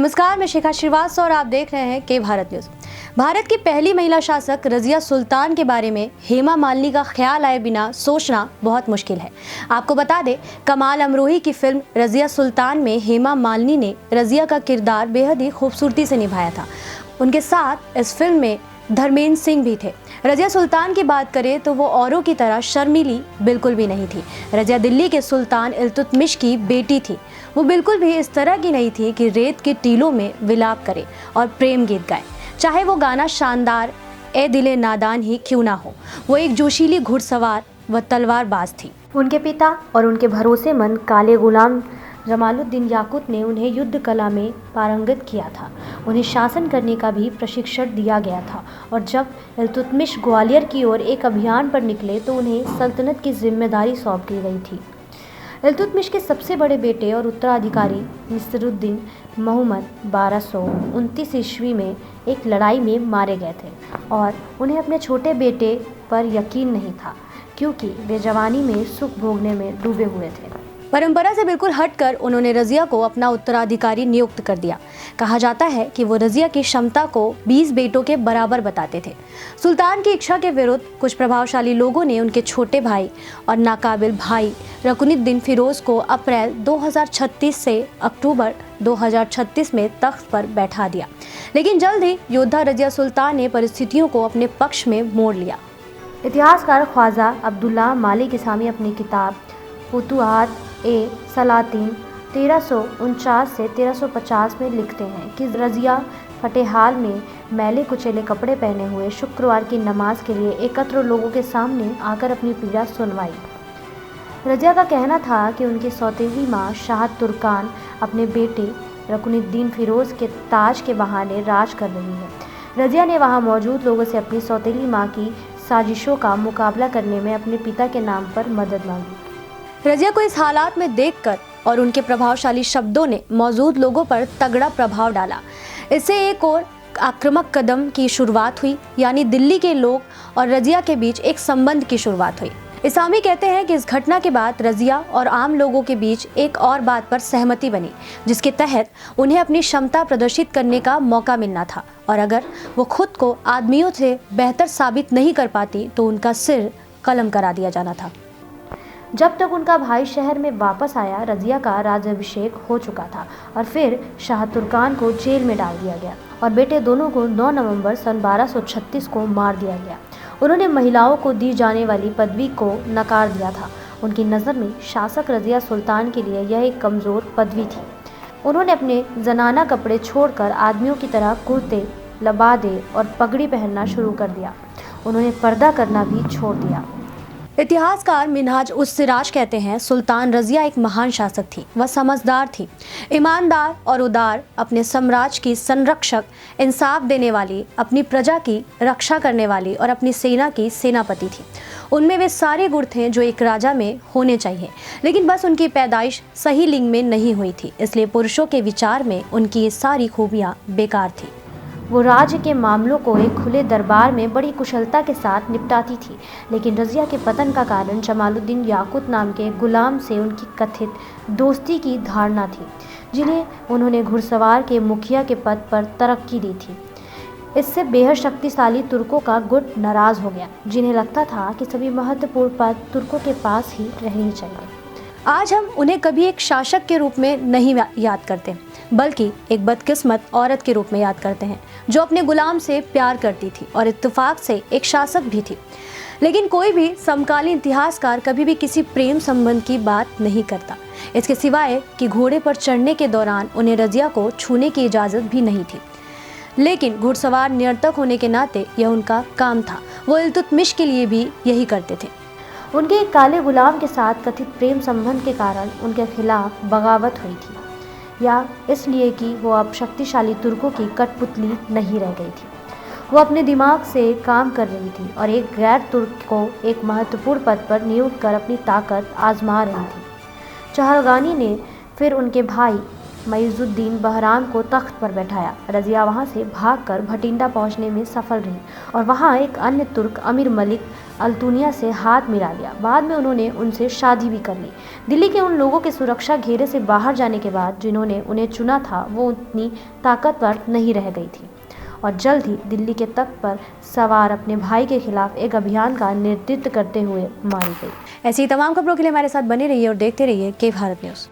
नमस्कार, मैं शिखा श्रीवास्तव और आप देख रहे हैं के भारत न्यूज। भारत की पहली महिला शासक रजिया सुल्तान के बारे में हेमा मालिनी का ख्याल आए बिना सोचना बहुत मुश्किल है। आपको बता दें, कमाल अमरोही की फिल्म रजिया सुल्तान में हेमा मालिनी ने रजिया का किरदार बेहद ही खूबसूरती से निभाया था। उनके साथ इस फिल्म में धर्मेंद्र सिंह भी थे। रजिया सुल्तान की बात करें तो वो औरों की तरह शर्मीली बिल्कुल भी नहीं थी। रजिया दिल्ली के सुल्तान इल्तुतमिश की बेटी थी। वो बिल्कुल भी इस तरह की नहीं थी कि रेत के टीलों में विलाप करे और प्रेम गीत गाए, चाहे वो गाना शानदार ए दिले नादान ही क्यों ना हो। वो एक जोशीली घुड़सवार व तलवारबाज थी। उनके पिता और उनके भरोसेमंद काले गुलाम जमालुद्दीन याकूत ने उन्हें युद्ध कला में पारंगत किया था। उन्हें शासन करने का भी प्रशिक्षण दिया गया था और जब इल्तुतमिश ग्वालियर की ओर एक अभियान पर निकले तो उन्हें सल्तनत की जिम्मेदारी सौंप दी गई थी। इल्तुतमिश के सबसे बड़े बेटे और उत्तराधिकारी नसीरुद्दीन मोहम्मद 1229 ईस्वी में एक लड़ाई में मारे गए थे और उन्हें अपने छोटे बेटे पर यकीन नहीं था, क्योंकि वे जवानी में सुख भोगने में डूबे हुए थे। परंपरा से बिल्कुल हटकर उन्होंने रजिया को अपना उत्तराधिकारी नियुक्त कर दिया। कहा जाता है कि वो रजिया की क्षमता को 20 बेटों के बराबर बताते थे। सुल्तान की इच्छा के विरुद्ध कुछ प्रभावशाली लोगों ने उनके छोटे भाई और नाकाबिल भाई रकुनुद्दीन फिरोज को अप्रैल 2036 से अक्टूबर 2036 में तख्त पर बैठा दिया। लेकिन जल्द ही योद्धा रजिया सुल्तान ने परिस्थितियों को अपने पक्ष में मोड़ लिया। इतिहासकार ख्वाजा अब्दुल्ला मालिक इसामी अपनी किताब फुतुहात ए सलातीन 1349 से 1350 में लिखते हैं कि रजिया फतेहाल में मैले कुचेले कपड़े पहने हुए शुक्रवार की नमाज के लिए एकत्र लोगों के सामने आकर अपनी पीड़ा सुनवाई। रजिया का कहना था कि उनकी सौतेली माँ शाह तुर्कान अपने बेटे रकुनुद्दीन फिरोज के ताज के बहाने राज कर रही है। रजिया ने वहाँ मौजूद लोगों से अपनी सौतेली माँ की साजिशों का मुकाबला करने में अपने पिता के नाम पर मदद मांगी। रजिया को इस हालात में देखकर और उनके प्रभावशाली शब्दों ने मौजूद लोगों पर तगड़ा प्रभाव डाला। इससे एक और आक्रामक कदम की शुरुआत हुई, यानी दिल्ली के लोग और रजिया के बीच एक संबंध की शुरुआत हुई। इसामी कहते हैं कि इस घटना के बाद रजिया और आम लोगों के बीच एक और बात पर सहमति बनी, जिसके तहत उन्हें अपनी क्षमता प्रदर्शित करने का मौका मिलना था और अगर वो खुद को आदमियों से बेहतर साबित नहीं कर पाती तो उनका सिर कलम करा दिया जाना था। जब तक उनका भाई शहर में वापस आया, रजिया का राज्याभिषेक हो चुका था और फिर शाह तुर्कान को जेल में डाल दिया गया और बेटे दोनों को 9 नवंबर सन 1236 को मार दिया गया। उन्होंने महिलाओं को दी जाने वाली पदवी को नकार दिया था। उनकी नज़र में शासक रजिया सुल्तान के लिए यह एक कमज़ोर पदवी थी। उन्होंने अपने जनाना कपड़े छोड़कर आदमियों की तरह कुर्ते, लबादे और पगड़ी पहनना शुरू कर दिया। उन्होंने पर्दा करना भी छोड़ दिया। इतिहासकार मिनहाज उस सिराज कहते हैं, सुल्तान रजिया एक महान शासक थी। वह समझदार थी, ईमानदार और उदार, अपने साम्राज्य की संरक्षक, इंसाफ देने वाली, अपनी प्रजा की रक्षा करने वाली और अपनी सेना की सेनापति थी। उनमें वे सारे गुण थे जो एक राजा में होने चाहिए, लेकिन बस उनकी पैदाइश सही लिंग में नहीं हुई थी, इसलिए पुरुषों के विचार में उनकी ये सारी खूबियाँ बेकार थी। वो राज्य के मामलों को एक खुले दरबार में बड़ी कुशलता के साथ निपटाती थी, लेकिन रजिया के पतन का कारण जमालुद्दीन याकूत नाम के गुलाम से उनकी कथित दोस्ती की धारणा थी, जिन्हें उन्होंने घुड़सवार के मुखिया के पद पर तरक्की दी थी। इससे बेहद शक्तिशाली तुर्कों का गुट नाराज हो गया, जिन्हें लगता था कि सभी महत्वपूर्ण पद तुर्कों के पास ही रहनी चाहिए। आज हम उन्हें कभी एक शासक के रूप में नहीं याद करते, बल्कि एक बदकिस्मत औरत के रूप में याद करते हैं, जो अपने गुलाम से प्यार करती थी और इत्तेफाक से एक शासक भी थी। लेकिन कोई भी समकालीन इतिहासकार कभी भी किसी प्रेम संबंध की बात नहीं करता, इसके सिवाय कि घोड़े पर चढ़ने के दौरान उन्हें रजिया को छूने की इजाज़त भी नहीं थी। लेकिन घुड़सवार निरर्थक होने के नाते यह उनका काम था। वो इल्तुतमिश के लिए भी यही करते थे। उनके एक काले गुलाम के साथ कथित प्रेम संबंध के कारण उनके खिलाफ बगावत हुई थी, या इसलिए कि वो अब शक्तिशाली तुर्कों की कठपुतली नहीं रह गई थी। वो अपने दिमाग से काम कर रही थी और एक गैर तुर्क को एक महत्वपूर्ण पद पर नियुक्त कर अपनी ताकत आजमा रही थी। चहलगानी ने फिर उनके भाई मुइज़ुद्दीन बहराम को तख्त पर बैठाया। रज़िया वहां से भागकर भटिंडा पहुंचने में सफल रही और वहां एक अन्य तुर्क अमीर मलिक अल्तुनिया से हाथ मिला लिया। बाद में उन्होंने उनसे शादी भी कर ली। दिल्ली के उन लोगों के सुरक्षा घेरे से बाहर जाने के बाद जिन्होंने उन्हें चुना था, वो उतनी ताकतवर नहीं रह गई थी और जल्द ही दिल्ली के तख्त पर सवार अपने भाई के खिलाफ एक अभियान का नेतृत्व करते हुए मारी गई। ऐसी तमाम खबरों के लिए हमारे साथ बने रहिए और देखते रहिए के भारत न्यूज़।